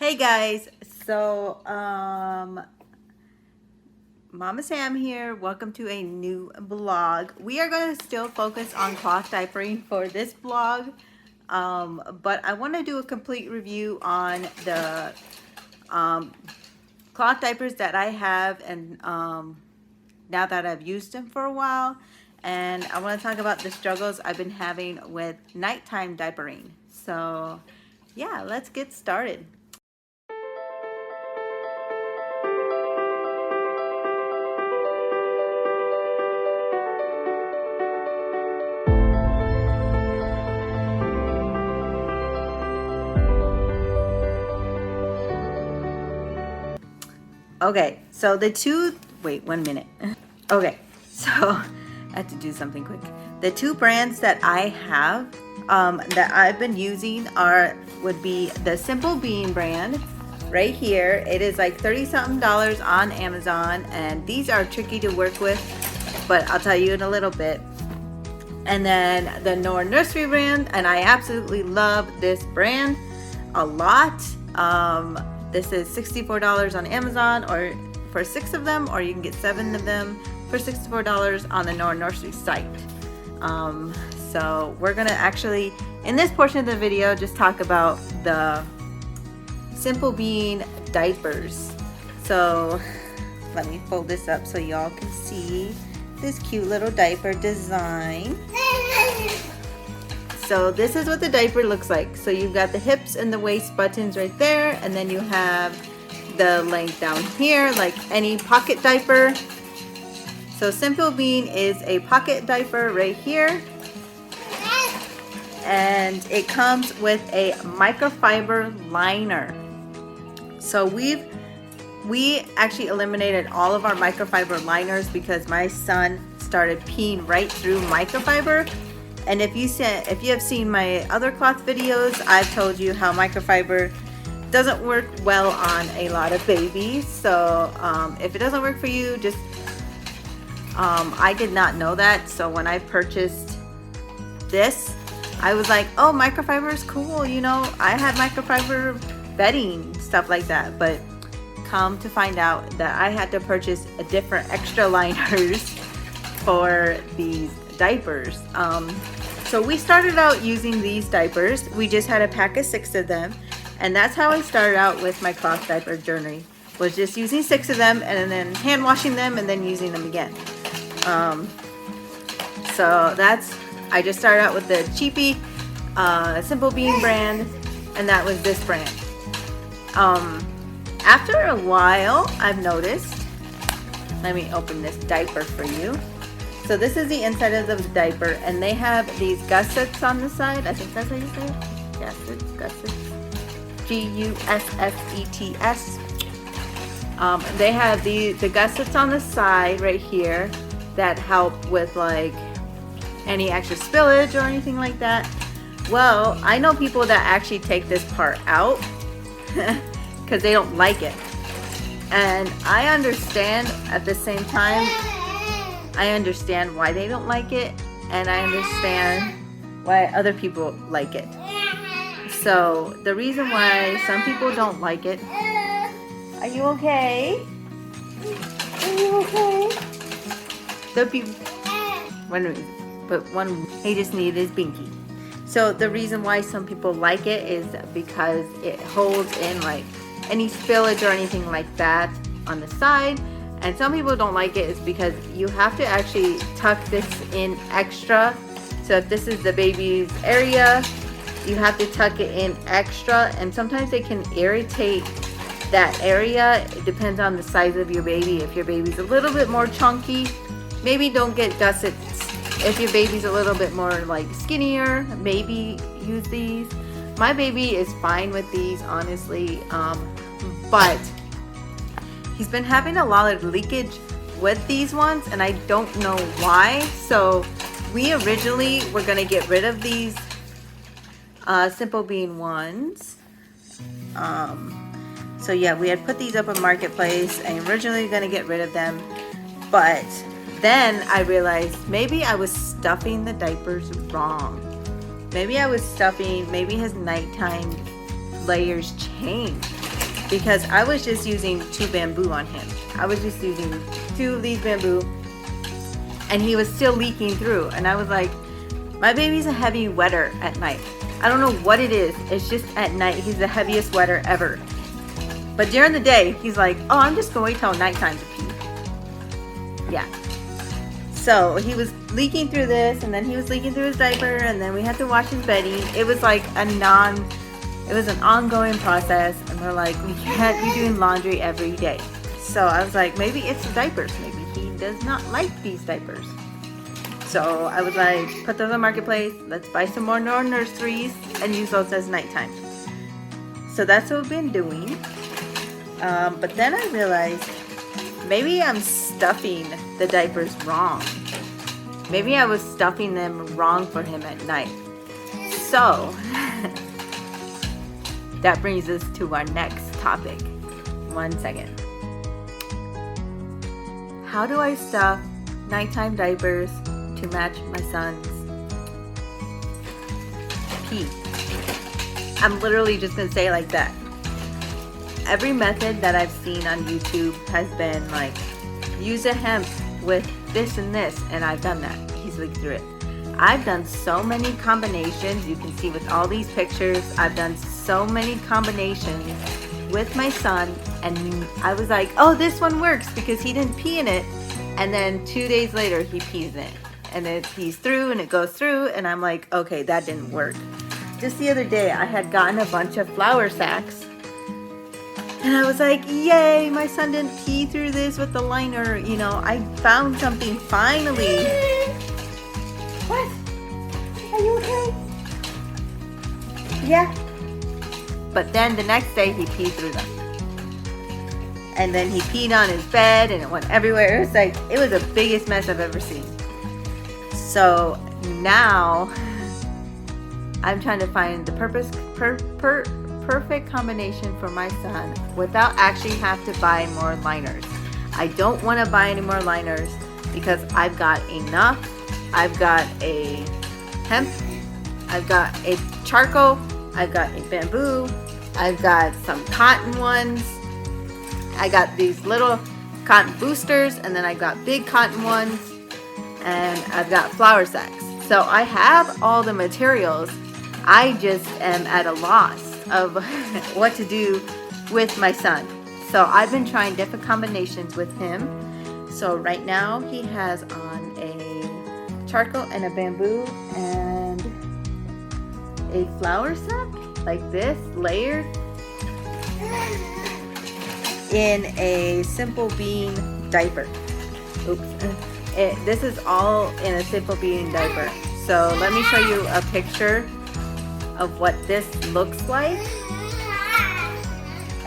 Hey guys, so Mama Sam here. Welcome to a new vlog. We are going to still focus on cloth diapering for this vlog, but I want to do a complete review on the cloth diapers that I have, and now that I've used them for a while, and I want to talk about the struggles I've been having with nighttime diapering. So yeah, let's get started. Okay, so wait 1 minute. Okay, so I have to do something quick. The two brands that I have that I've been using would be the Simple Bean brand right here. It is like 30 something on Amazon, and these are tricky to work with, but I'll tell you in a little bit. And then the Nora Nursery brand, and I absolutely love this brand a lot. This is $64 on Amazon, or for 6 of them, or you can get 7 of them for $64 on the Nora Nursery site. So we're gonna actually, in this portion of the video, just talk about the Simple Bean diapers. So let me fold this up so y'all can see this cute little diaper design. So this is what the diaper looks like. So you've got the hips and the waist buttons right there, and then you have the length down here like any pocket diaper. So Simple Bean is a pocket diaper right here, and it comes with a microfiber liner. So we actually eliminated all of our microfiber liners because my son started peeing right through microfiber. And if you have seen my other cloth videos, I've told you how microfiber doesn't work well on a lot of babies. So if it doesn't work for you, just I did not know that. So when I purchased this, I was like, oh, microfiber is cool. You know, I had microfiber bedding, stuff like that. But come to find out that I had to purchase a different extra liners for these diapers. So we started out using these diapers. We just had a pack of 6 of them, and that's how I started out with my cloth diaper journey, was just using 6 of them and then hand washing them and then using them again. So I just started out with the cheapy Simple Bean brand, and that was this brand. After a while, I've noticed, let me open this diaper for you. So this is the inside of the diaper, and they have these gussets on the side. I think that's how you say it. Gussets. Gussets. They have the gussets on the side right here that help with like any extra spillage or anything like that. Well, I know people that actually take this part out because they don't like it. And I understand at the same time. I understand why they don't like it, and I understand why other people like it. So the reason why some people don't like it, are you okay? Are you okay? The people, he just needed his binky. So the reason why some people like it is because it holds in like any spillage or anything like that on the side. And some people don't like it is because you have to actually tuck this in extra. So if this is the baby's area, you have to tuck it in extra, and sometimes it can irritate that area. It depends on the size of your baby. If your baby's a little bit more chunky, maybe don't get gussets. If your baby's a little bit more like skinnier, maybe use these. My baby is fine with these, honestly, but he's been having a lot of leakage with these ones, and I don't know why. So we originally were gonna get rid of these Simple Bean ones. So yeah, we had put these up on Marketplace and originally gonna get rid of them, but then I realized maybe I was stuffing the diapers wrong. Maybe his nighttime layers changed. because I was just using 2 bamboo on him. I was just using 2 of these bamboo, and he was still leaking through. And I was like, my baby's a heavy wetter at night. I don't know what it is. It's just at night he's the heaviest wetter ever. But during the day, he's like, oh, I'm just going to wait till nighttime to pee. Yeah. So he was leaking through this, and then he was leaking through his diaper, and then we had to wash his bedding. It was like it was an ongoing process, and we're like, we can't be doing laundry every day. So I was like, maybe it's the diapers. Maybe he does not like these diapers. So I was like, put those on Marketplace. Let's buy some more Nora Nurseries and use those as nighttime. So that's what we've been doing. But then I realized maybe I'm stuffing the diapers wrong. Maybe I was stuffing them wrong for him at night. So that brings us to our next topic. 1 second. How do I stuff nighttime diapers to match my son's pee? I'm literally just gonna say it like that. Every method that I've seen on YouTube has been like, use a hemp with this and this, and I've done that. He's leaked through it. I've done so many combinations. You can see with all these pictures, I've done so many combinations with my son, and I was like, oh, this one works because he didn't pee in it. And then 2 days later, he pees in it, and it pees through and it goes through, and I'm like, okay, that didn't work. Just the other day, I had gotten a bunch of flour sacks, and I was like, yay, my son didn't pee through this with the liner. You know, I found something finally. What? Are you okay? Yeah. But then the next day he peed through them. And then he peed on his bed and it went everywhere. It was like, it was the biggest mess I've ever seen. So now I'm trying to find the perfect combination for my son without actually have to buy more liners. I don't want to buy any more liners because I've got enough. I've got a hemp, I've got a charcoal, I've got a bamboo, I've got some cotton ones, I got these little cotton boosters, and then I got big cotton ones, and I've got flour sacks. So I have all the materials. I just am at a loss of what to do with my son. So I've been trying different combinations with him. So right now he has on a charcoal and a bamboo and a flour sack like this, layered in a Simple Bean diaper. Oops. This is all in a Simple Bean diaper. So let me show you a picture of what this looks like,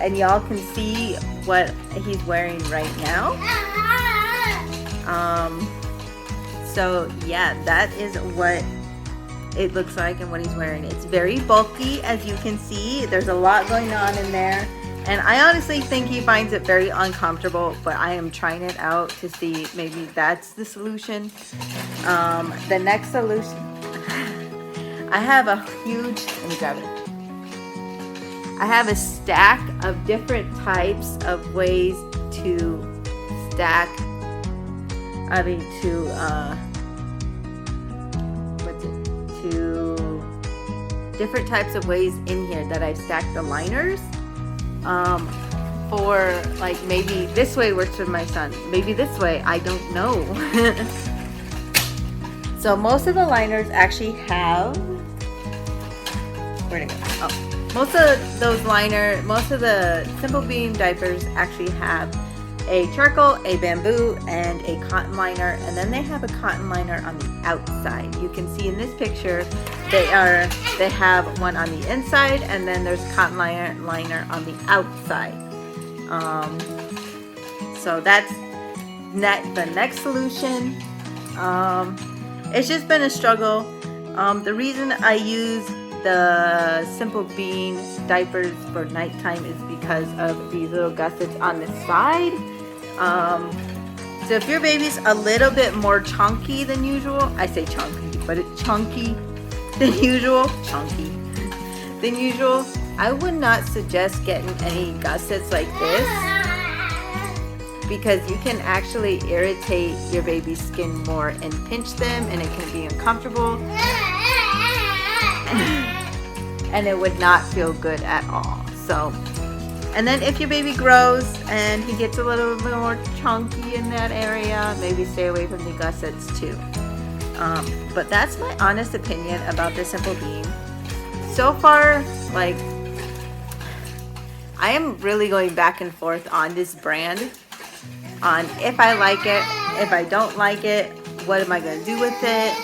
and y'all can see what he's wearing right now. So yeah, that is what it looks like and what he's wearing. It's very bulky, as you can see. There's a lot going on in there, and I honestly think he finds it very uncomfortable, but I am trying it out to see maybe that's the solution. The next solution, I have a huge, let me grab it. I have a stack of different types of ways to stack, different types of ways in here that I've stacked the liners. For like, maybe this way works for my son, maybe this way, I don't know. So most of the liners actually have, where'd it go? Oh, most of the Simple Bean diapers actually have a charcoal, a bamboo, and a cotton liner, and then they have a cotton liner on the outside. You can see in this picture they have one on the inside, and then there's cotton liner on the outside. So that's the next solution. It's just been a struggle. The reason I use the Simple Bean diapers for nighttime is because of these little gussets on the side. So if your baby's a little bit more chunky than usual, I say chunky, but it's chunky than usual, I would not suggest getting any gussets like this because you can actually irritate your baby's skin more and pinch them, and it can be uncomfortable and it would not feel good at all. So, and then if your baby grows and he gets a little bit more chunky in that area, maybe stay away from the gussets too. But that's my honest opinion about the Simple Bean. So far, like, I am really going back and forth on this brand, on if I like it, if I don't like it, what am I going to do with it.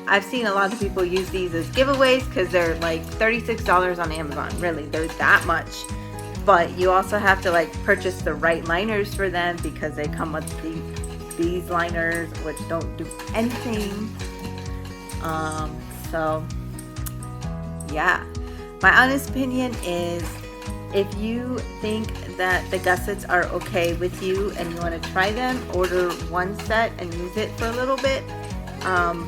I've seen a lot of people use these as giveaways because they're like $36 on Amazon. Really, they're that much. But you also have to like purchase the right liners for them because they come with these liners which don't do anything. So yeah, my honest opinion is, if you think that the gussets are okay with you and you want to try them, order one set and use it for a little bit.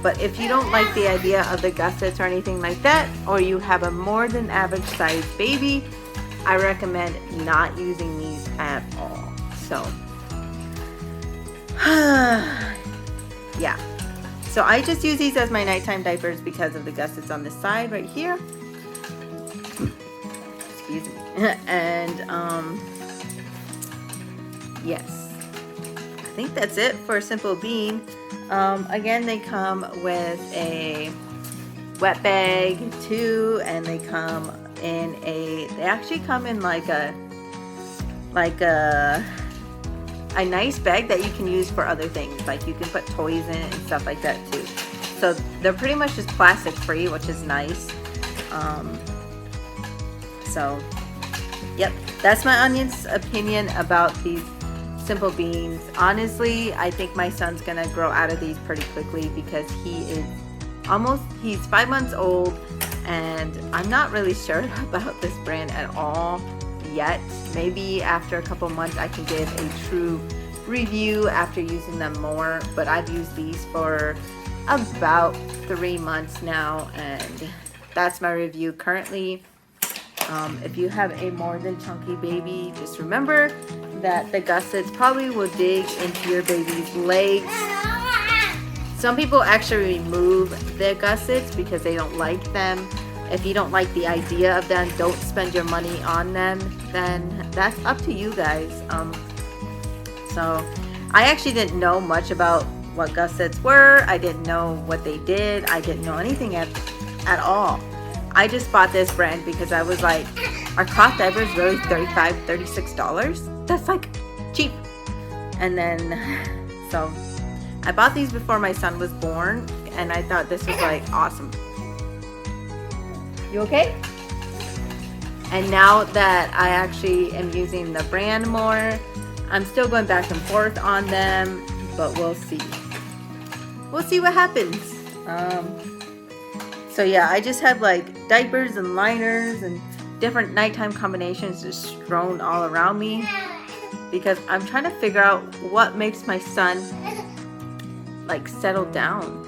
But if you don't like the idea of the gussets or anything like that, or you have a more than average sized baby, I recommend not using these at all. So yeah, so I just use these as my nighttime diapers because of the gussets on this side right here. Excuse me. And yes, I think that's it for Simple Bean. Again, they come with a wet bag too, and they come in they actually come in like a nice bag that you can use for other things, like you can put toys in it and stuff like that too. So they're pretty much just plastic free, which is nice. So yep, that's my honest opinion about these Simple Beans. Honestly, I think my son's gonna grow out of these pretty quickly because he's 5 months old, and I'm not really sure about this brand at all yet. Maybe after a couple months I can give a true review after using them more, but I've used these for about 3 months now, and that's my review currently. If you have a more than chunky baby, just remember that the gussets probably will dig into your baby's legs. Some people actually remove the gussets because they don't like them. If you don't like the idea of them, don't spend your money on them, then that's up to you guys. So I actually didn't know much about what gussets were. I didn't know what they did. I didn't know anything at all. I just bought this brand because I was like, are cloth diapers really $35, $36? That's like cheap. And then, so I bought these before my son was born, and I thought this was like awesome. You okay? And now that I actually am using the brand more, I'm still going back and forth on them, but we'll see. We'll see what happens. So yeah, I just have like diapers and liners and different nighttime combinations just strewn all around me because I'm trying to figure out what makes my son like settle down.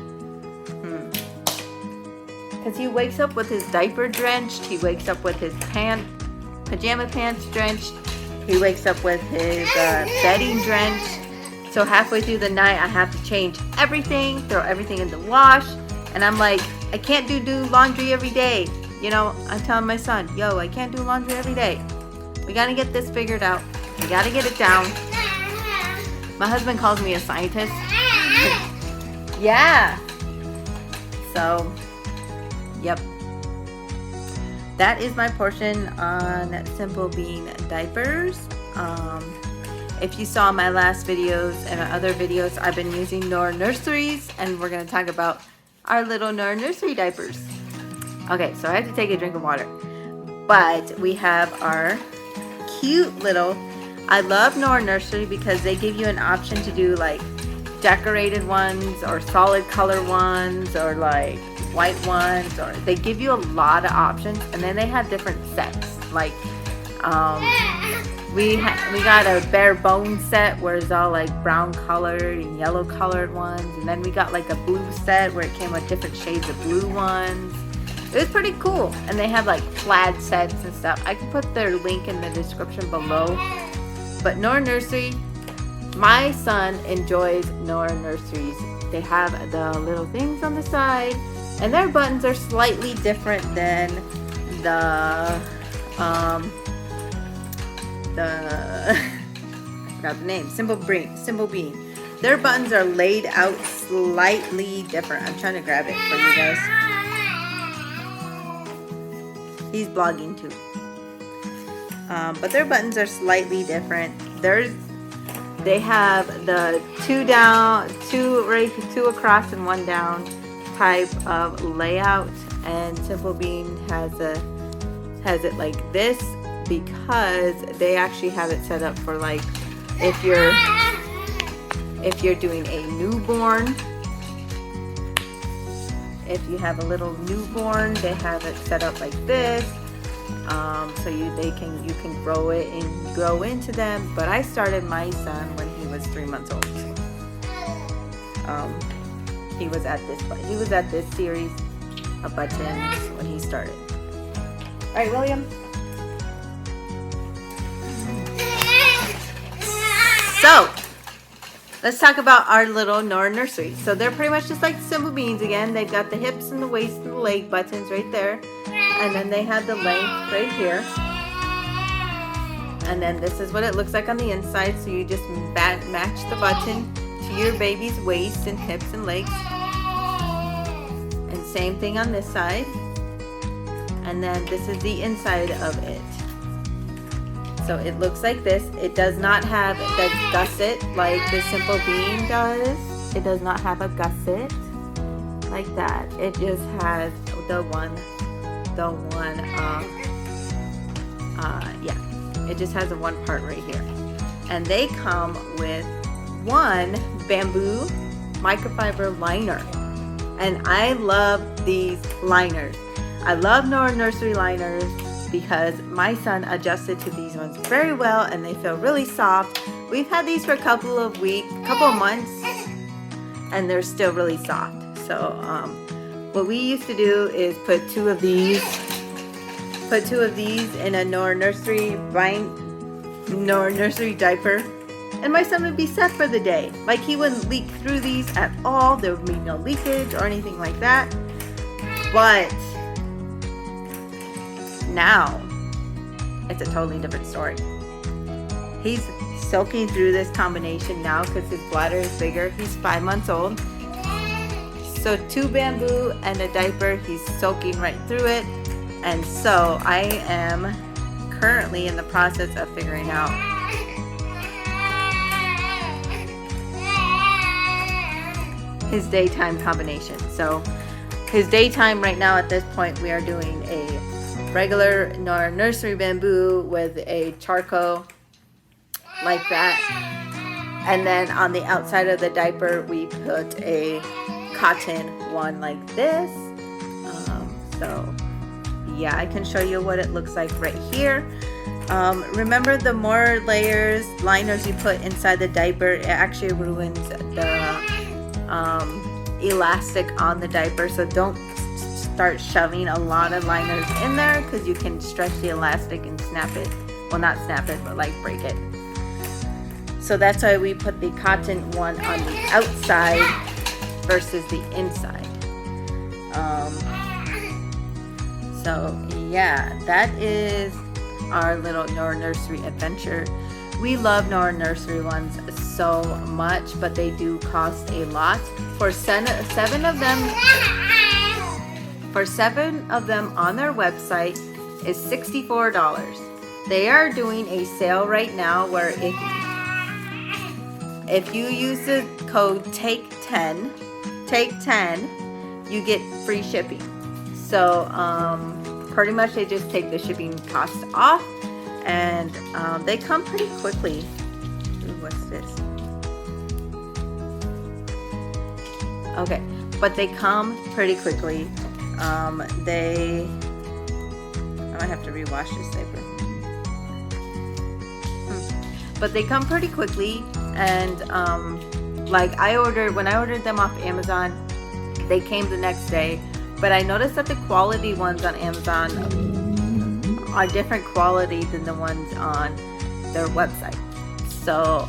Because he wakes up with his diaper drenched, he wakes up with his pajama pants drenched, he wakes up with his bedding drenched. So halfway through the night I have to change everything, throw everything in the wash, and I'm like, I can't do laundry every day. You know, I'm telling my son, yo, I can't do laundry every day. We gotta get this figured out. We gotta get it down. My husband calls me a scientist. Yeah. So, yep. That is my portion on Simple Bean diapers. If you saw my last videos and my other videos, I've been using Nora Nurseries, and we're gonna talk about our little Nora Nursery diapers. Okay, so I have to take a drink of water. But we have our cute little, I love Nora Nursery because they give you an option to do like decorated ones or solid color ones or like white ones, or they give you a lot of options, and then they have different sets. Like we got a bare bone set where it's all like brown colored and yellow colored ones, and then we got like a blue set where it came with different shades of blue ones. It was pretty cool. And they have like plaid sets and stuff. I can put their link in the description below. But Nora Nursery, my son enjoys Nora Nurseries. They have the little things on the side, and their buttons are slightly different than the I forgot the name, Simple Bean. Their buttons are laid out slightly different. I'm trying to grab it for you guys. He's blogging too. But their buttons are slightly different. They have the two across and one down type of layout, and Simple Bean has it like this because they actually have it set up for like if you're doing a newborn. If you have a little newborn, they have it set up like this. So you can grow it and grow into them. But I started my son when he was 3 months old. He was at this series of buttons when he started. All right, William. So let's talk about our little Nora Nursery. So they're pretty much just like Simple Beans again. They've got the hips and the waist and the leg buttons right there. And then they have the length right here. And then this is what it looks like on the inside. So you just match the button to your baby's waist and hips and legs. And same thing on this side. And then this is the inside of it. So it looks like this. It does not have the gusset like the Simple Bean does. It does not have a gusset like that. It just has it just has a one part right here. And they come with one bamboo microfiber liner. And I love these liners. I love Nora Nursery liners because my son adjusted to these ones very well and they feel really soft. We've had these for a couple of months, and they're still really soft. So what we used to do is put two of these in a Nora Nursery diaper, and my son would be set for the day. Like, he wouldn't leak through these at all. There would be no leakage or anything like that. But now it's a totally different story. He's soaking through this combination now because his bladder is bigger. He's 5 months old. So 2 bamboo and a diaper, he's soaking right through it. And so I am currently in the process of figuring out his daytime combination. So his daytime right now at this point, we are doing a regular Nora Nursery bamboo with a charcoal like that. And then on the outside of the diaper, we put a cotton one like this. So yeah, I can show you what it looks like right here. Remember, the more liners you put inside the diaper, it actually ruins the elastic on the diaper. So don't start shoving a lot of liners in there because you can stretch the elastic and snap it. Well, not snap it, but like break it. So that's why we put the cotton one on the outside versus the inside. So yeah, that is our little Nora Nursery adventure. We love Nora Nursery ones so much, but they do cost a lot. For seven of them on their website is $64. They are doing a sale right now where if you use the code TAKE10, you get free shipping. So pretty much they just take the shipping cost off, and they come pretty quickly. Ooh, what's this? Okay, but they come pretty quickly. I might have to rewash this diaper. But they come pretty quickly, and like when I ordered them off Amazon, they came the next day. But I noticed that the quality ones on Amazon are different quality than the ones on their website. So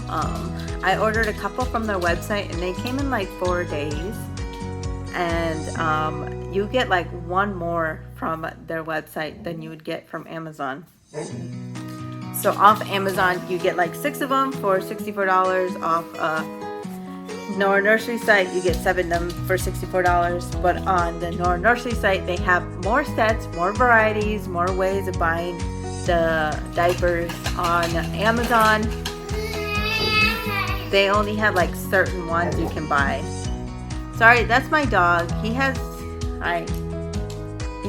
I ordered a couple from their website and they came in like 4 days, and you get like one more from their website than you would get from Amazon. So off Amazon you get like 6 of them for $64. Off Nora Nursery site you get 7 of them for $64. But on the Nora Nursery site they have more sets, more varieties, more ways of buying the diapers. On Amazon they only have like certain ones you can buy. Sorry, that's my dog. He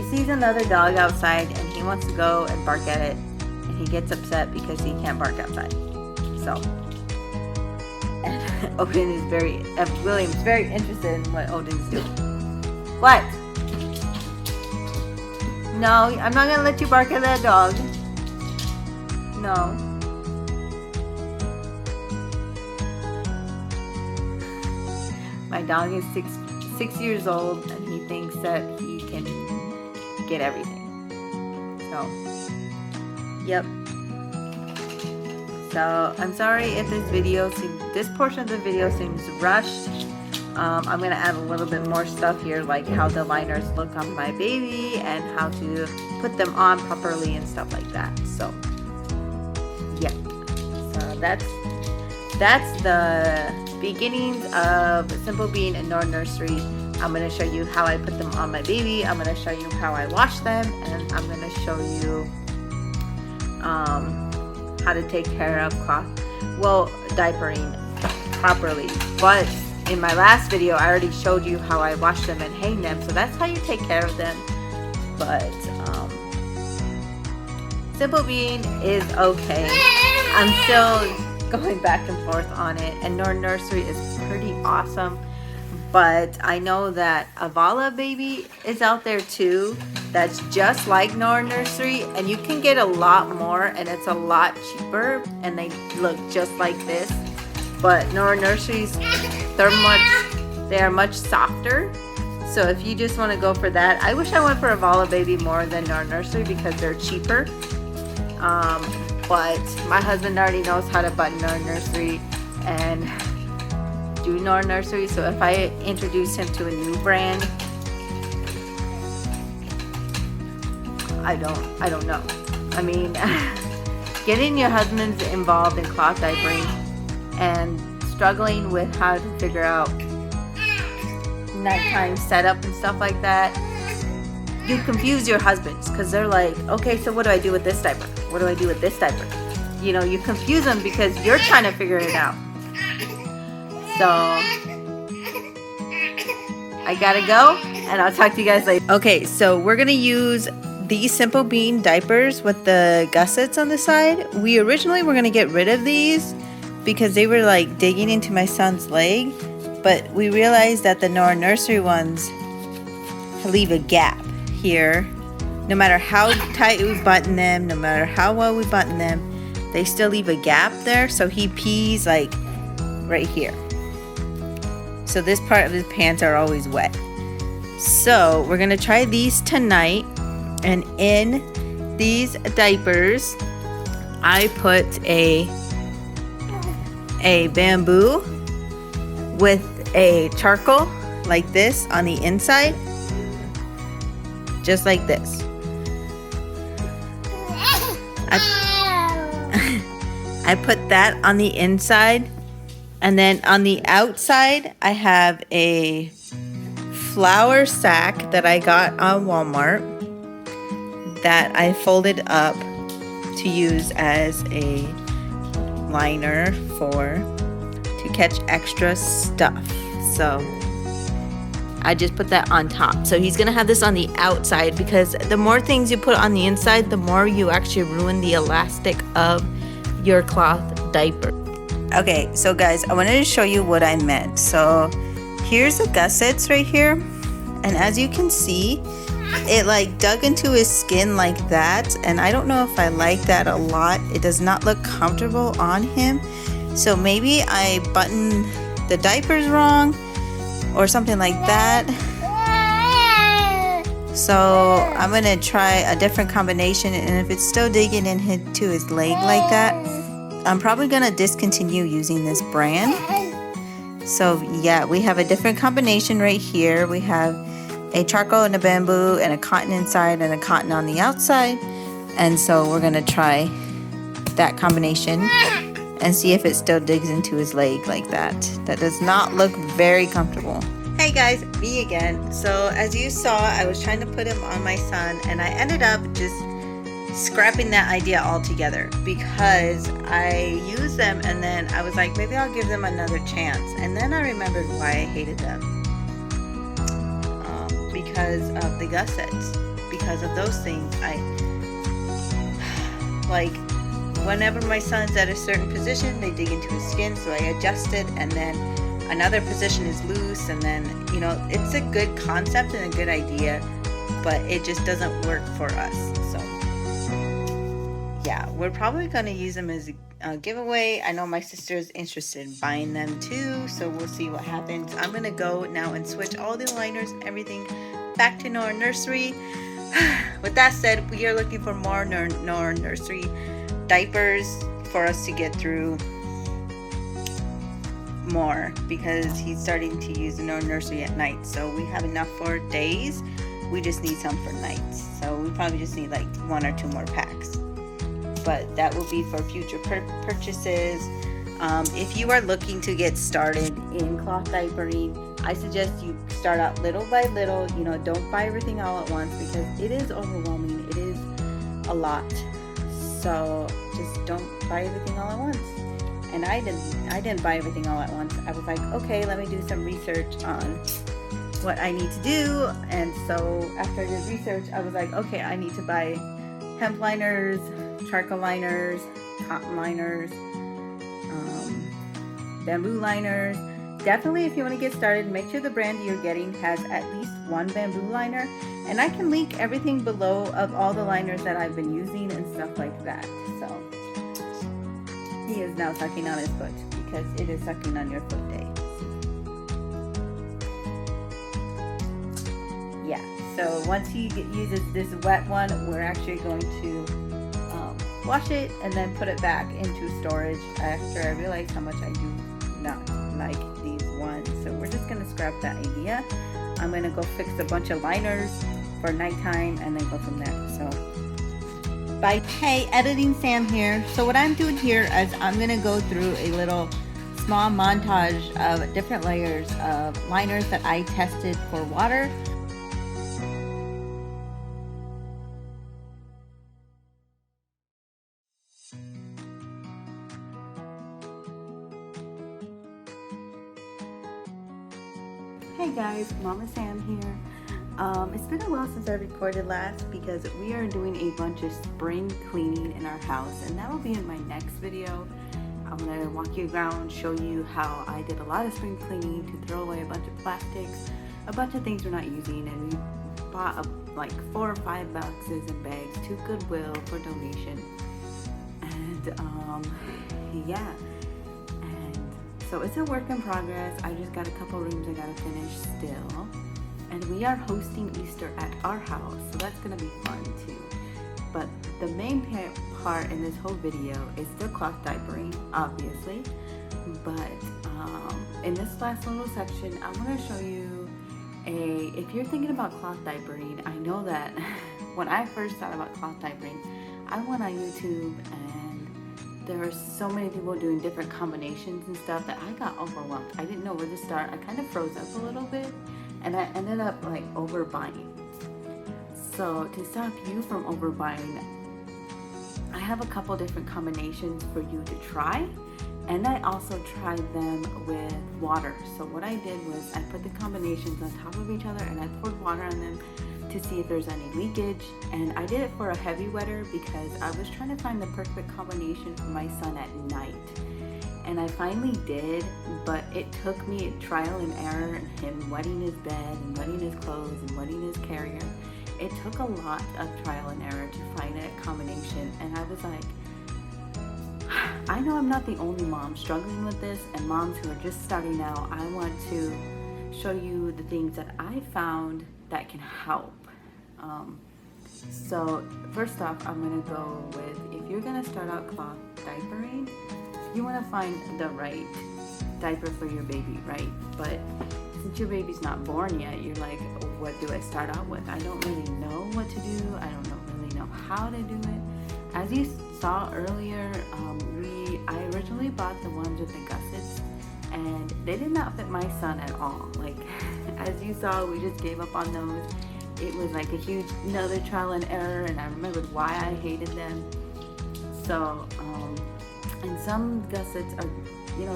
sees another dog outside and he wants to go and bark at it, and he gets upset because he can't bark outside. So and William's very interested in what Odin's doing. What? No, I'm not gonna let you bark at that dog. No. My dog is six years old and he thinks that he can get everything. So, yep. So I'm sorry if this portion of the video seems rushed. I'm gonna add a little bit more stuff here, like how the liners look on my baby and how to put them on properly and stuff like that. So, yeah. So that's the beginnings of Simple Bean and Nora Nursery. I'm going to show you how I put them on my baby. I'm going to show you how I wash them, and I'm going to show you how to take care of diapering properly. But in my last video I already showed you how I wash them and hang them, so that's how you take care of them. But Simple Bean is okay. I'm still going back and forth on it, and Nora Nursery is pretty awesome. But I know that Avala Baby is out there too, that's just like Nora Nursery, and you can get a lot more and it's a lot cheaper, and they look just like this. But Nora Nurseries, they are much softer. So if you just want to go for that, I wish I went for Avala Baby more than Nora Nursery because they're cheaper. But my husband already knows how to button Nora Nursery and do Nora Nursery, so if I introduce him to a new brand, I don't know. I mean, getting your husband involved in cloth diapering and struggling with how to figure out nighttime setup and stuff like that, you confuse your husbands because they're like, okay, so what do I do with this diaper? What do I do with this diaper? You know, you confuse them because you're trying to figure it out. So I gotta go, and I'll talk to you guys later. Okay, so we're gonna use these Simple Bean diapers with the gussets on the side. We originally were gonna get rid of these because they were like digging into my son's leg, but we realized that the Nora Nursery ones leave a gap here. No matter how tight we button them, no matter how well we button them, they still leave a gap there, so he pees like right here. So this part of his pants are always wet. So we're gonna try these tonight, and in these diapers I put a bamboo with a charcoal like this on the inside, just like this. I put that on the inside, and then on the outside I have a flour sack that I got on Walmart that I folded up to use as a liner to catch extra stuff. So I just put that on top. So he's gonna have this on the outside because the more things you put on the inside, the more you actually ruin the elastic of your cloth diaper. Okay, so guys, I wanted to show you what I meant. So here's the gussets right here, and as you can see, it like dug into his skin like that, and I don't know if I like that a lot. It does not look comfortable on him. So maybe I buttoned the diapers wrong or something like that. So I'm gonna try a different combination, and if it's still digging into his leg like that, I'm probably gonna discontinue using this brand. So yeah, we have a different combination right here. We have a charcoal and a bamboo and a cotton inside and a cotton on the outside. And so we're gonna try that combination and see if it still digs into his leg like that. That does not look very comfortable. Hey guys, me again. So as you saw, I was trying to put him on my son, and I ended up just scrapping that idea altogether because I used them and then I was like, maybe I'll give them another chance. And then I remembered why I hated them. Because of the gussets. Because of those things. Like, whenever my son's at a certain position, they dig into his skin, so I adjust it, and then another position is loose, and then, you know, it's a good concept and a good idea, but it just doesn't work for us. So yeah, we're probably going to use them as a giveaway. I know my sister's interested in buying them too, so we'll see what happens. I'm going to go now and switch all the liners, everything, back to Nora Nursery. With that said, we are looking for more Nora Nursery diapers for us to get through more, because he's starting to use the Nora Nursery at night. So we have enough for days. We just need some for nights. So we probably just need like 1 or 2 more packs. But that will be for future purchases. If you are looking to get started in cloth diapering, I suggest you start out little by little. You know, don't buy everything all at once because it is overwhelming. It is a lot. So just don't buy everything all at once. And I didn't buy everything all at once. I was like, okay, let me do some research on what I need to do. And so after I did research, I was like, okay, I need to buy hemp liners, charcoal liners, cotton liners, bamboo liners. Definitely, if you want to get started, make sure the brand you're getting has at least 1 bamboo liner. And I can link everything below of all the liners that I've been using and stuff like that. So he is now sucking on his foot because it is sucking on your foot day. Yeah, so once he uses this wet one, we're actually going to wash it and then put it back into storage after I realize how much I do not like these ones. So we're just going to scrap that idea. I'm going to go fix a bunch of liners for nighttime and then go from there. So bye. Hey, Editing Sam here. So what I'm doing here is I'm going to go through a little small montage of different layers of liners that I tested for water. Hey guys, Mama Sam here. It's been a while since I recorded last because we are doing a bunch of spring cleaning in our house, and that will be in my next video. I'm going to walk you around, show you how I did a lot of spring cleaning to throw away a bunch of plastics, a bunch of things we're not using, and we bought like 4 or 5 boxes and bags to Goodwill for donation. And yeah. So it's a work in progress. I just got a couple rooms I gotta finish still. And we are hosting Easter at our house, so that's gonna be fun too. But the main part in this whole video is still cloth diapering, obviously. But in this last little section, I'm gonna show you if you're thinking about cloth diapering, I know that when I first thought about cloth diapering, I went on YouTube and there were so many people doing different combinations and stuff that I got overwhelmed. I didn't know where to start. I kind of froze up a little bit and I ended up like overbuying. So to stop you from overbuying, I have a couple different combinations for you to try, and I also tried them with water. So what I did was I put the combinations on top of each other and I poured water on them to see if there's any leakage. And I did it for a heavy wetter because I was trying to find the perfect combination for my son at night. And I finally did, but it took me trial and error, and him wetting his bed and wetting his clothes and wetting his carrier. It took a lot of trial and error to find a combination, and I was like, I know I'm not the only mom struggling with this, and moms who are just starting out, I want to show you the things that I found that can help. So first off, I'm gonna go with, if you're gonna start out cloth diapering, you wanna find the right diaper for your baby, right? But since your baby's not born yet, you're like, what do I start out with? I don't really know what to do. I don't really know how to do it. As you saw earlier, I originally bought the ones with the gussets, and they did not fit my son at all. Like, as you saw, we just gave up on those. It was like a huge another trial and error, and I remembered why I hated them. So, and some gussets are,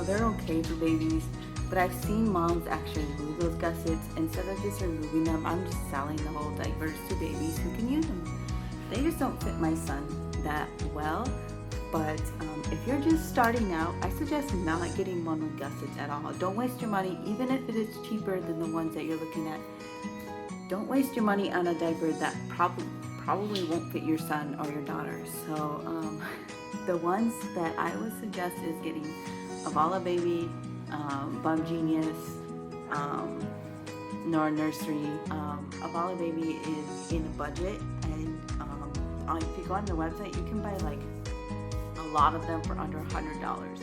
they're okay for babies, but I've seen moms actually remove those gussets. Instead of just removing them, I'm just selling the whole diapers to babies who can use them. They just don't fit my son that well. But if you're just starting out, I suggest not getting one with gussets at all. Don't waste your money, even if it is cheaper than the ones that you're looking at. Don't waste your money on a diaper that probably won't fit your son or your daughter. So the ones that I would suggest is getting Avala Baby, Bum Genius, Nora Nursery. Avala Baby is in a budget, and if you go on the website, you can buy like a lot of them for under $100.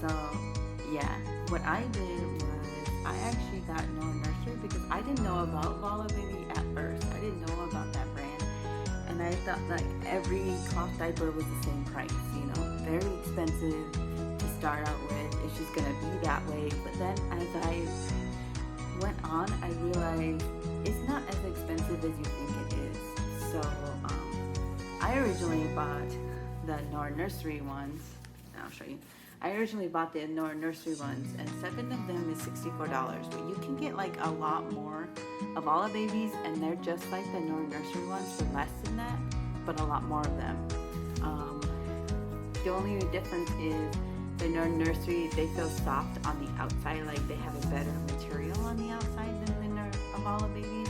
So yeah, what I did was I actually got Nora Nursery because I didn't know about Avala Baby at first. I didn't know about that brand, and I thought like every cloth diaper was the same price, very expensive to start out with. It's just gonna be that way. But then as I went on, I realized it's not as expensive as you think it is. So I originally bought the Nora Nursery ones. I'll show you. I originally bought the Nora Nursery ones, and 7 of them is $64. But you can get like a lot more of Avala Babies, and they're just like the Nora Nursery ones for less than that, but a lot more of them. The only difference is the Nora Nursery, they feel soft on the outside, like they have a better material on the outside than the Avala Babies.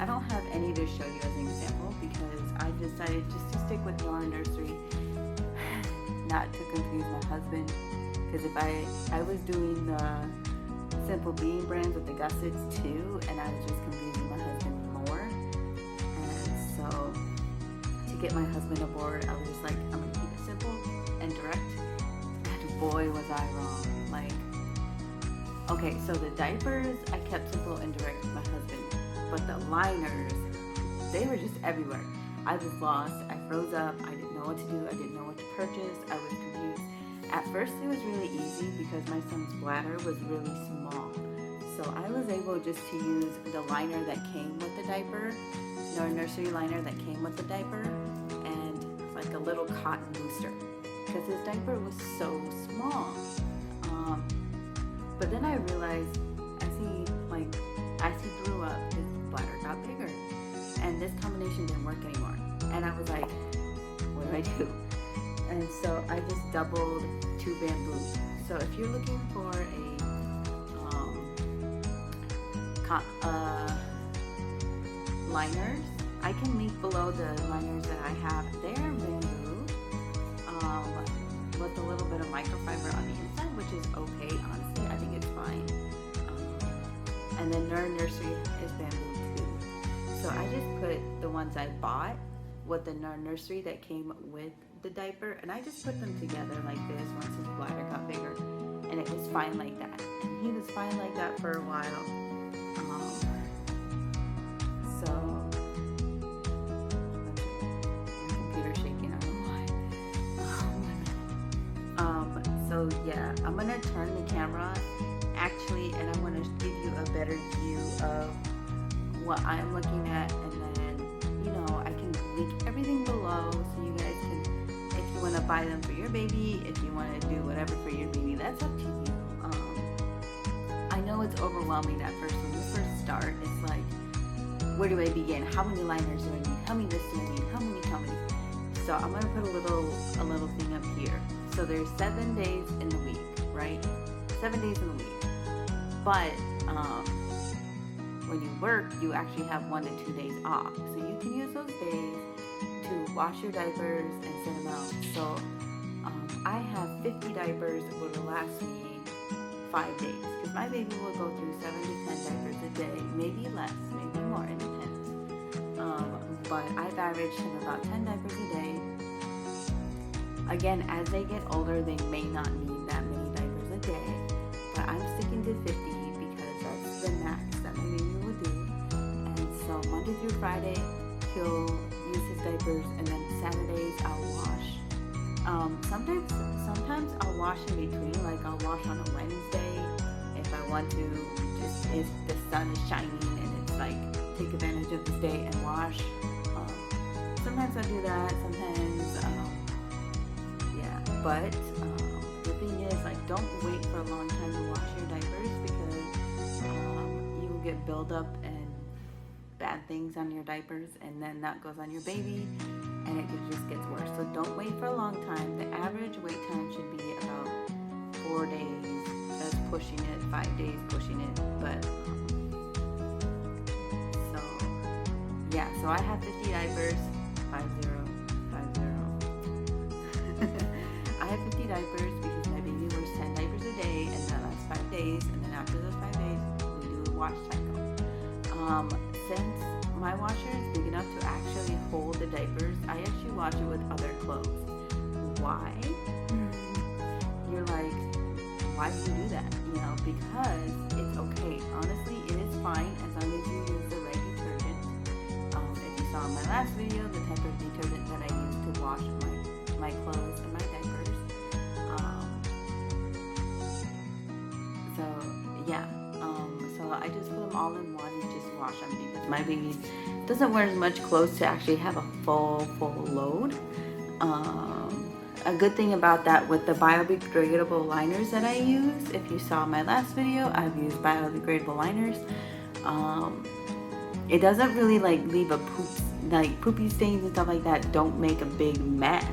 I don't have any to show you as an example because I decided just to stick with Nora Nursery, not to confuse my husband, because if I was doing the Simple Being brands with the gussets too, and I was just confusing my husband more. And so to get my husband aboard, I was just like, I'm gonna keep it simple and direct. And boy was I wrong. Like, okay, so the diapers I kept simple and direct with my husband, but the liners, they were just everywhere. I was lost, I froze up, I didn't know what to do, I didn't know what to purchase, I was confused. At first it was really easy because my son's bladder was really small. So I was able just to use the liner that came with the diaper, Nora Nursery liner that came with the diaper, and like a little cotton booster, because his diaper was so small. But then I realized as he grew up, his bladder got bigger, and this combination didn't work anymore. And I was like, what do I do? And so I just doubled 2 bamboos. So if you're looking for liners, I can link below the liners that I have. They're bamboo with a little bit of microfiber on the inside, which is okay, honestly. I think it's fine. And then Nora Nursery is bamboo too. So I just put the ones I bought with the Nora Nursery that came with the diaper, and I just put them together like this once his bladder got bigger, and it was fine like that. And he was fine like that for a while. So my computer's shaking, I don't know why. So yeah, I'm gonna turn the camera actually, and I'm gonna give you a better view of what I'm looking at, and then I can link everything below so you guys can, if you want to buy them for your baby, if you want to do whatever for your baby, that's up to you. I know it's overwhelming at first. When you first start, it's like, where do I begin? How many liners do I need? How many this do I need? How many? So I'm gonna put a little thing up here. So there's 7 days in the week, right? 7 days in the week. But when you work, you actually have 1 to 2 days off. So you can use those days to wash your diapers and send them out. So I have 50 diapers that will last me 5 days, because my baby will go through 7 to 10 diapers a day, maybe less, maybe more, it depends. But I've averaged him about 10 diapers a day. Again, as they get older, they may not need that many diapers a day, but I'm sticking to 50 because that's the max that my baby will do. And so Monday through Friday, he'll use his diapers, and then Saturdays I'll wash. Sometimes I'll wash in between, like I'll wash on a Wednesday if I want to, just if the sun is shining and it's like take advantage of this day and wash. Sometimes I do that, sometimes, yeah, but the thing is, like, don't wait for a long time to wash your diapers, because you will get buildup and bad things on your diapers, and then that goes on your baby, and it just gets worse. So don't wait for a long time. The average wait time should be about 4 days. That's pushing it. 5 days pushing it. But so yeah. So I have 50 diapers. 50. I have 50 diapers because my baby wears 10 diapers a day, and that lasts 5 days. And then after those 5 days, we do a wash cycle. Since my washer is big enough to actually hold the diapers, I actually wash it with other clothes. Why? You're like, why do you do that? You know, because it's okay. Honestly, it is fine as long as you use the right detergent. If you saw in my last video, the type of detergent that I use to wash my clothes and my diapers. So yeah. So I just put them all in one and just wash them, because my baby doesn't wear as much clothes to actually have a full load. A good thing about that with the biodegradable liners that I use, if you saw my last video, I've used biodegradable liners. It doesn't really like leave a poopy stains and stuff like that don't make a big mess.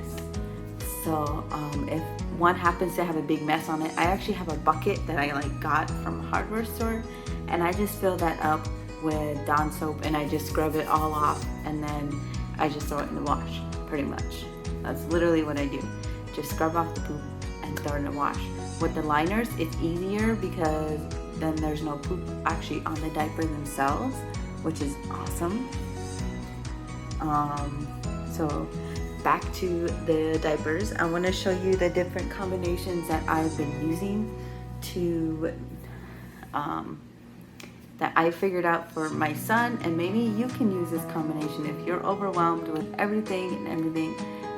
So if one happens to have a big mess on it, I actually have a bucket that I like got from a hardware store, and I just fill that up with Dawn soap, and I just scrub it all off, and then I just throw it in the wash, pretty much. That's literally what I do. Just scrub off the poop and throw it in the wash. With the liners, it's easier because then there's no poop actually on the diaper themselves, which is awesome. So back to the diapers, I want to show you the different combinations that I've been using to that I figured out for my son, and maybe you can use this combination if you're overwhelmed with everything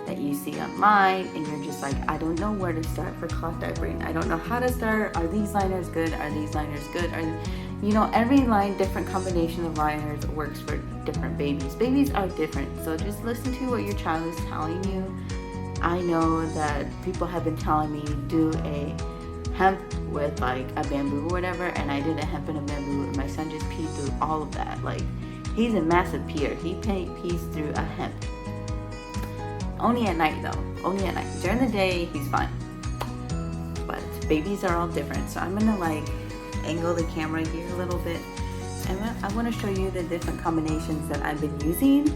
that you see online, and you're just like, I don't know where to start for cloth diapering. I don't know how to start. Are these liners good? Are these liners good? You know, every different combination of liners works for different babies. Babies are different, so just listen to what your child is telling you. I know that people have been telling me do a hemp with like a bamboo or whatever, and I did a hemp and a bamboo, and my son just peed through all of that. Like, he's a massive peer. He pees through a hemp. Only at night though, only at night. During the day, he's fine. But babies are all different, so I'm gonna like angle the camera here a little bit, and I want to show you the different combinations that I've been using.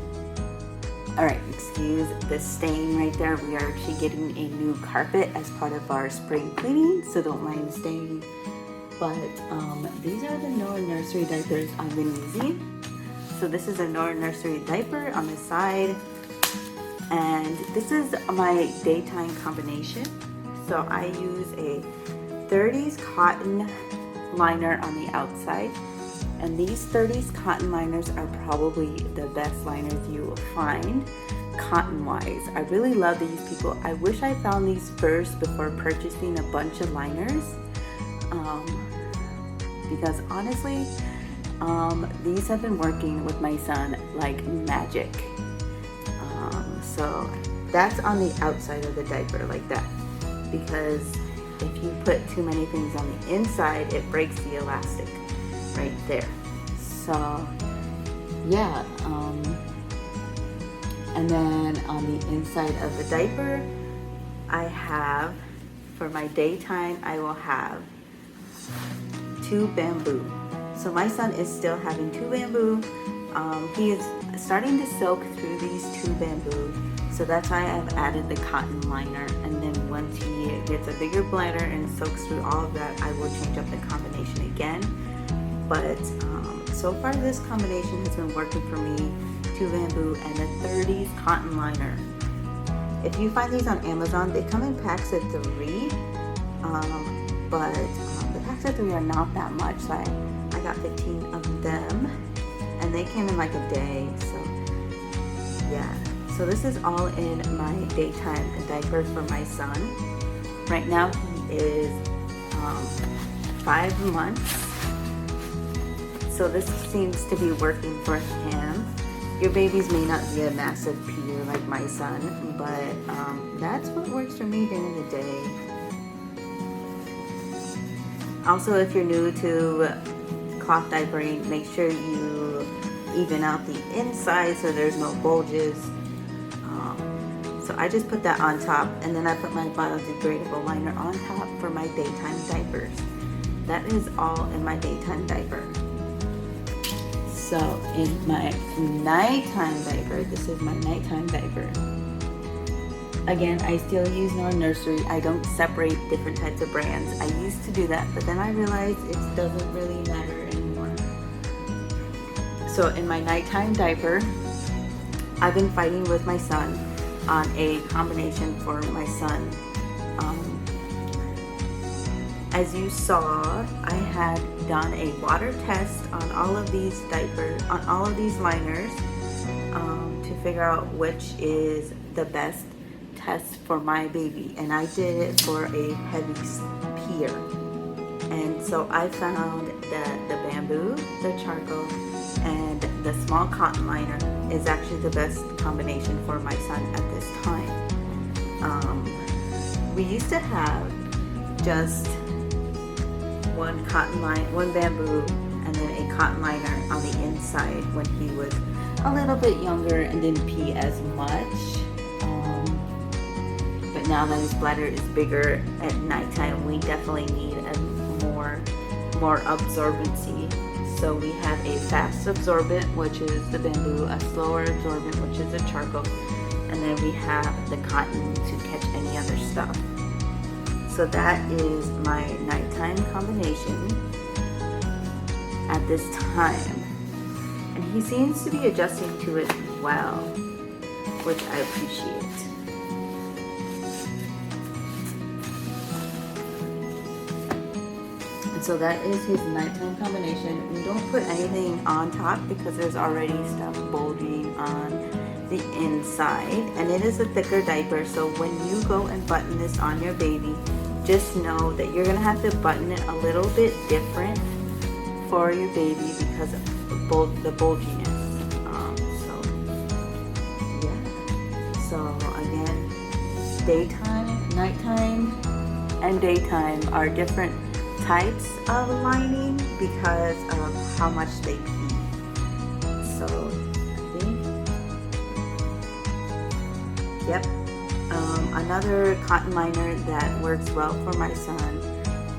Alright, excuse the stain right there. We are actually getting a new carpet as part of our spring cleaning, so don't mind the stain. But these are the Nora Nursery diapers I've been using. So this is a Nora Nursery diaper on the side, and this is my daytime combination. So I use a 30s cotton liner on the outside, and these 30s cotton liners are probably the best liners you will find cotton wise. I really love these people. I wish I found these first before purchasing a bunch of liners, because honestly these have been working with my son like magic. So that's on the outside of the diaper like that, because if you put too many things on the inside, it breaks the elastic right there. So yeah, and then on the inside of the diaper, I have, for my daytime, I will have 2 bamboo. So my son is still having 2 bamboo. He is starting to soak through these 2 bamboo. So that's why I've added the cotton liner, and then once he gets a bigger bladder and soaks through all of that, I will change up the combination again. But so far this combination has been working for me. 2 bamboo and a 30s cotton liner. If you find these on Amazon, they come in packs of 3, but the packs of 3 are not that much, so I got 15 of them, and they came in like a day. So yeah, so this is all in my daytime diaper for my son. Right now he is 5 months, so this seems to be working for him. Your babies may not be a massive peer like my son, but that's what works for me during the day. Also, if you're new to cloth diapering, make sure you even out the inside so there's no bulges. So I just put that on top, and then I put my biodegradable liner on top for my daytime diapers. That is all in my daytime diaper. So in my nighttime diaper, this is my nighttime diaper. Again, I still use Nora Nursery. I don't separate different types of brands. I used to do that, but then I realized it doesn't really matter anymore. So in my nighttime diaper, I've been fighting with my son on a combination for my son. As you saw, I had done a water test on all of these diapers, on all of these liners, to figure out which is the best test for my baby. And I did it for a heavy peer. And so I found that the bamboo, the charcoal, and the small cotton liner is actually the best combination for my son at this time. We used to have just one bamboo and then a cotton liner on the inside when he was a little bit younger and didn't pee as much. But now that his bladder is bigger at nighttime, we definitely need a more absorbency. So we have a fast absorbent, which is the bamboo, a slower absorbent, which is the charcoal, and then we have the cotton to catch any other stuff. So that is my nighttime combination at this time. And he seems to be adjusting to it well, which I appreciate. And so that is his nighttime combination. We don't put anything on top because there's already stuff bulging on the inside. And it is a thicker diaper, so when you go and button this on your baby, just know that you're gonna have to button it a little bit different for your baby because of the bulginess. So again, daytime, nighttime, and daytime are different types of lining because of how much they pee. So, see? Yep. Another cotton liner that works well for my son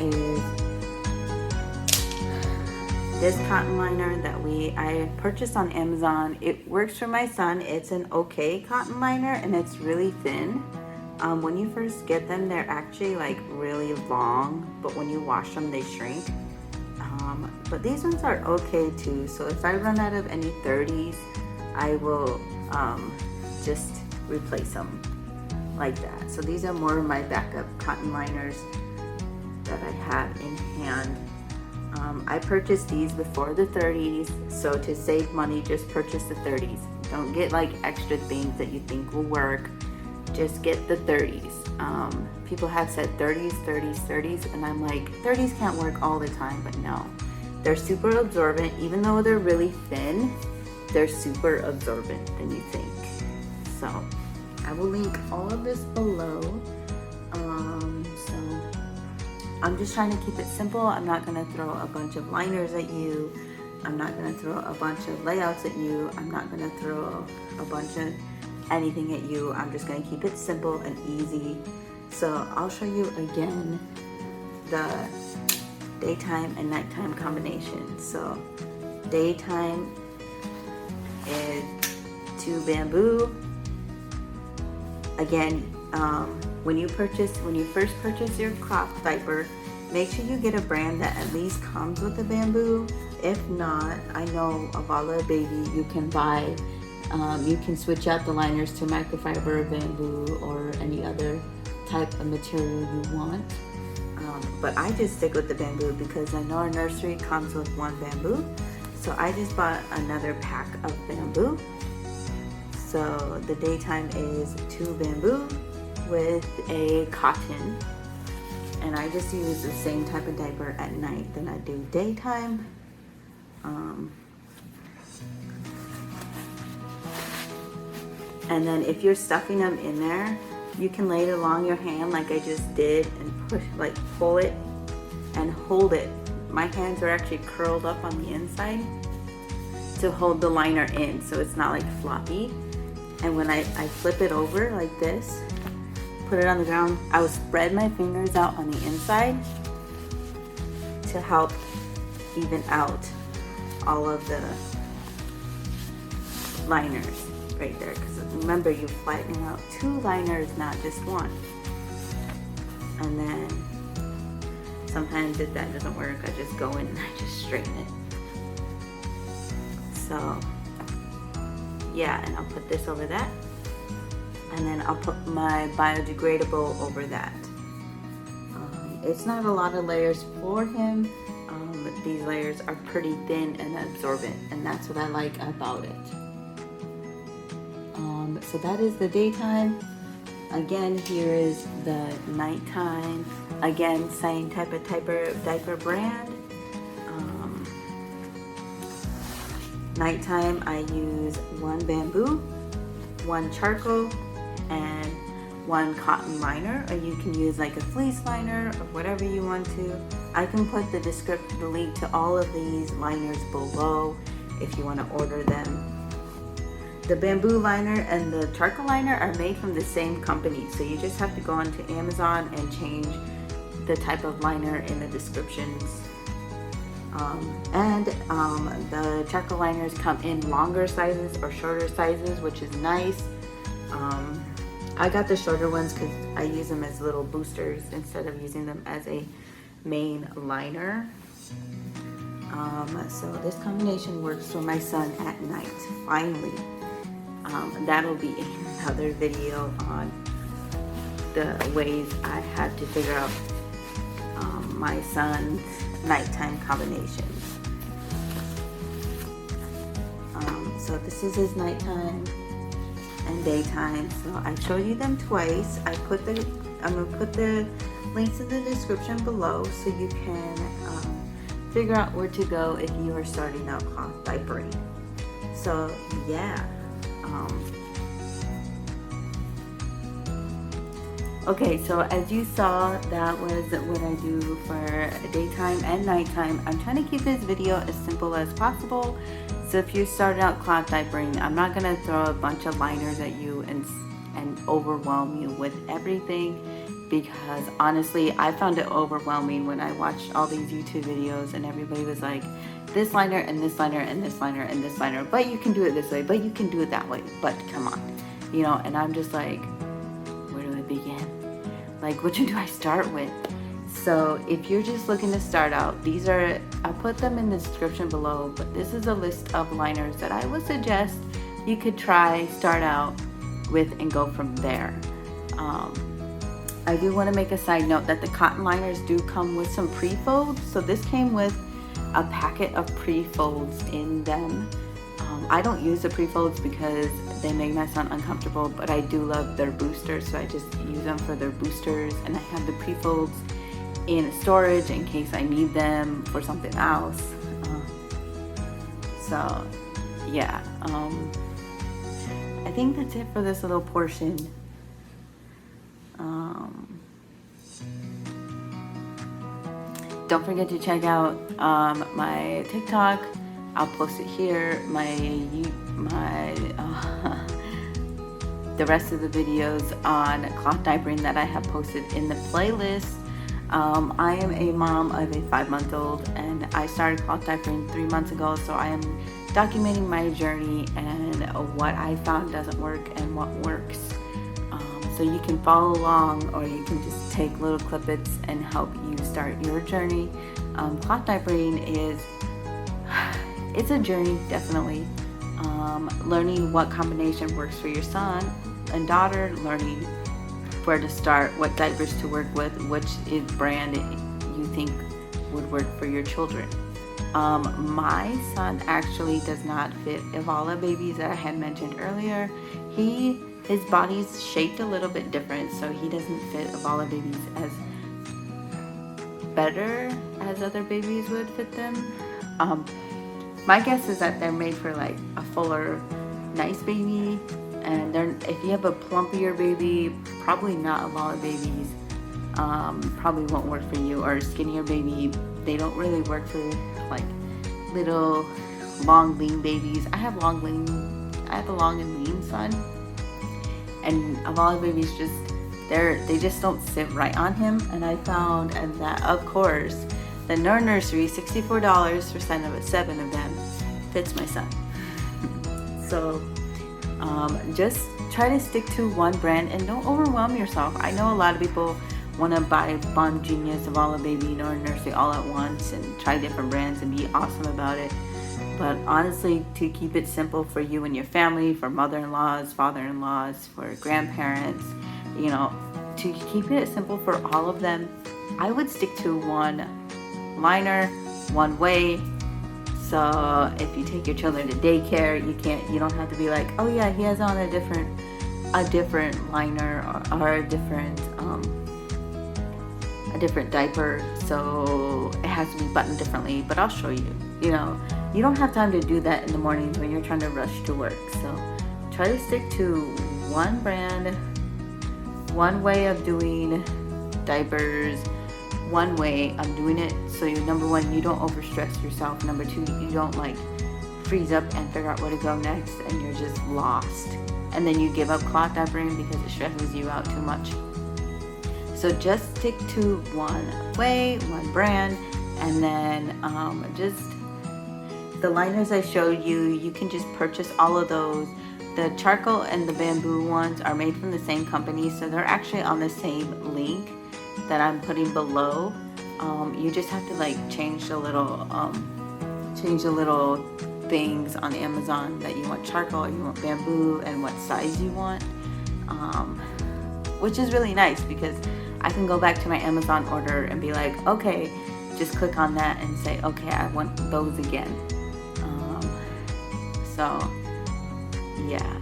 is this cotton liner that I purchased on Amazon. It works for my son. It's an okay cotton liner and it's really thin. When you first get them, they're actually like really long, but when you wash them, they shrink. But these ones are okay too. So if I run out of any 30s, I will just replace them like that. So these are more of my backup cotton liners that I have in hand. I purchased these before the 30s, so to save money, just purchase the 30s. Don't get like extra things that you think will work. Just get the 30s. People have said 30s, 30s, 30s, and I'm like, 30s can't work all the time, but no. They're super absorbent. Even though they're really thin, they're super absorbent than you think. So I will link all of this below. So I'm just trying to keep it simple. I'm not gonna throw a bunch of liners at you. I'm not gonna throw a bunch of layouts at you. I'm not gonna throw a bunch of anything at you. I'm just gonna keep it simple and easy. So I'll show you again the daytime and nighttime combination. So daytime is 2 bamboo Again, when you first purchase your cloth diaper, make sure you get a brand that at least comes with the bamboo. If not, I know of Ala Baby, you can buy, you can switch out the liners to microfiber, bamboo, or any other type of material you want. But I just stick with the bamboo because the Nora Nursery comes with one bamboo. So I just bought another pack of bamboo. So the daytime is 2 bamboo with a cotton. And I just use the same type of diaper at night than I do daytime. And then if you're stuffing them in there, you can lay it along your hand like I just did and push, like pull it and hold it. My hands are actually curled up on the inside to hold the liner in so it's not like floppy. And when I flip it over like this, put it on the ground, I will spread my fingers out on the inside to help even out all of the liners right there. Because remember, you're flattening out 2 liners, not just one. And then sometimes if that doesn't work, I just go in and I just straighten it. So yeah, and I'll put this over that. And then I'll put my biodegradable over that. It's not a lot of layers for him, but these layers are pretty thin and absorbent, and that's what I like about it. So that is the daytime. Again, here is the nighttime. Again, same type of diaper brand. Nighttime, I use 1 bamboo, 1 charcoal, and 1 cotton liner, or you can use like a fleece liner or whatever you want to. I can put the link to all of these liners below if you want to order them. The bamboo liner and the charcoal liner are made from the same company, so you just have to go onto Amazon and change the type of liner in the descriptions. The charcoal liners come in longer sizes or shorter sizes, which is nice. I got the shorter ones because I use them as little boosters instead of using them as a main liner. So this combination works for my son at night, finally. That'll be another video on the ways I had to figure out my son's nighttime combinations. So this is his nighttime and daytime. So I showed you them twice. I'm gonna put the links in the description below so you can figure out where to go if you are starting out cloth diapering. So yeah. Okay, so as you saw, that was what I do for daytime and nighttime. I'm trying to keep this video as simple as possible. So if you started out cloth diapering, I'm not gonna throw a bunch of liners at you and overwhelm you with everything, because honestly, I found it overwhelming when I watched all these YouTube videos and everybody was like, this liner and this liner and this liner and this liner, but you can do it this way, but you can do it that way, but come on, you know. And I'm just like, where do I begin? Like, which one do I start with? So if you're just looking to start out, these are, I'll put them in the description below, but this is a list of liners that I would suggest you could start out with and go from there. I do want to make a side note that the cotton liners do come with some pre-folds. So this came with a packet of pre-folds in them. I don't use the pre-folds because they make my son uncomfortable, but I do love their boosters, so I just use them for their boosters, and I have the pre-folds in storage in case I need them for something else. So yeah, I think that's it for this little portion. Don't forget to check out my TikTok. I'll post it here. The rest of the videos on cloth diapering that I have posted in the playlist. I am a mom of a 5-month-old, and I started cloth diapering 3 months ago, so I am documenting my journey and what I found doesn't work and what works. So you can follow along, or you can just take little clippets and help you start your journey. Cloth diapering it's a journey, definitely. Learning what combination works for your son and daughter, learning where to start, what diapers to work with, which brand you think would work for your children. My son actually does not fit Evala babies that I had mentioned earlier. His body's shaped a little bit different, so he doesn't fit Evala babies as better as other babies would fit them. My guess is that they're made for like a fuller, nice baby, and if you have a plumpier baby, probably not Evala babies. Probably won't work for you, or skinnier baby. They don't really work for like little long lean babies. I have a long and lean son, and Evala babies they just don't sit right on him. And I found that, of course, the Nora Nursery, $64 for sign up at 7 of them, fits my son. So just try to stick to one brand and don't overwhelm yourself. I know a lot of people want to buy Bond Genius, Evala Baby, Nora Nursery all at once and try different brands and be awesome about it. But honestly, to keep it simple for you and your family, for mother-in-laws, father-in-laws, for grandparents, to keep it simple for all of them, I would stick to one liner, one way. So if you take your children to daycare, you don't have to be like, oh yeah, he has on a different liner or a different diaper, so it has to be buttoned differently. But I'll show you. You don't have time to do that in the mornings when you're trying to rush to work. So try to stick to one brand, one way of doing diapers, one way of doing it. So number one, you don't overstress yourself. Number two, you don't like freeze up and figure out where to go next and you're just lost. And then you give up cloth diapering because it stresses you out too much. So just stick to one way, one brand, and then just the liners I showed you, you can just purchase all of those. The charcoal and the bamboo ones are made from the same company, so they're actually on the same link that I'm putting below. You just have to like change the little things on Amazon that you want charcoal, you want bamboo, and what size you want, which is really nice because I can go back to my Amazon order and be like, okay, just click on that and say, okay, I want those again. So yeah,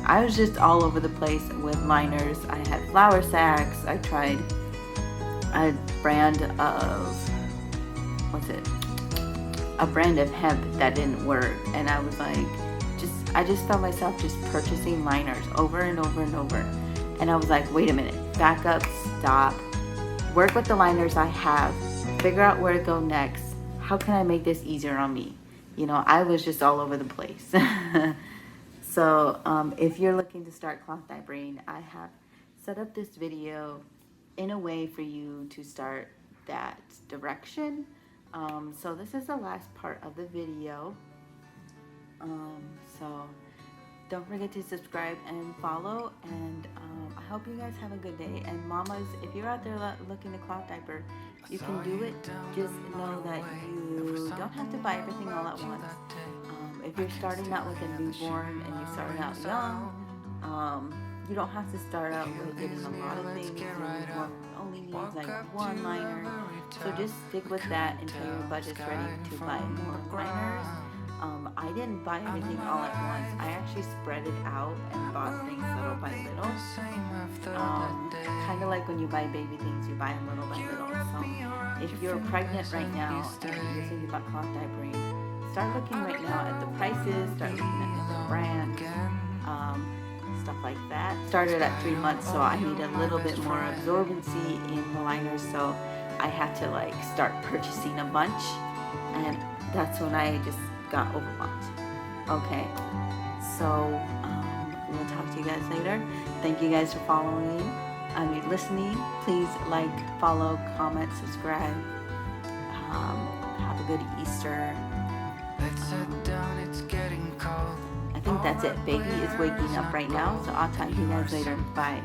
I was just all over the place with liners. I had flour sacks. I tried a brand of hemp that didn't work, and I was like, I just found myself just purchasing liners over and over and over, and I was like, wait a minute, back up, stop, work with the liners I have, figure out where to go next. How can I make this easier on me? I was just all over the place. So if you're looking to start cloth diapering, I have set up this video in a way for you to start that direction. So this is the last part of the video. So don't forget to subscribe and follow, and I hope you guys have a good day. And mamas, if you're out there looking to cloth diaper, you can do it. Just know that you don't have to buy everything all at once. If you're starting out with a newborn and you're starting out young, you don't have to start out with getting a lot of things. Your newborn only needs like one liner. So just stick with that until your budget's ready to buy more liners. I didn't buy everything all at once. I actually spread it out and bought things little by little. Kind of like when you buy baby things, you buy them little by little. So if you're pregnant right now and you're thinking about cloth diapering, start looking right now at the prices, start looking at the brands, stuff like that. Started at 3 months, so I need a little bit more absorbency in the liners, so I had to like start purchasing a bunch, and that's when I just got overwhelmed. Okay, so we'll talk to you guys later. Thank you guys for listening. Please like, follow, comment, subscribe. Have a good Easter. Let's sit down, it's getting cold. I think that's it. Baby is waking up right now, so I'll talk to you guys later. Bye.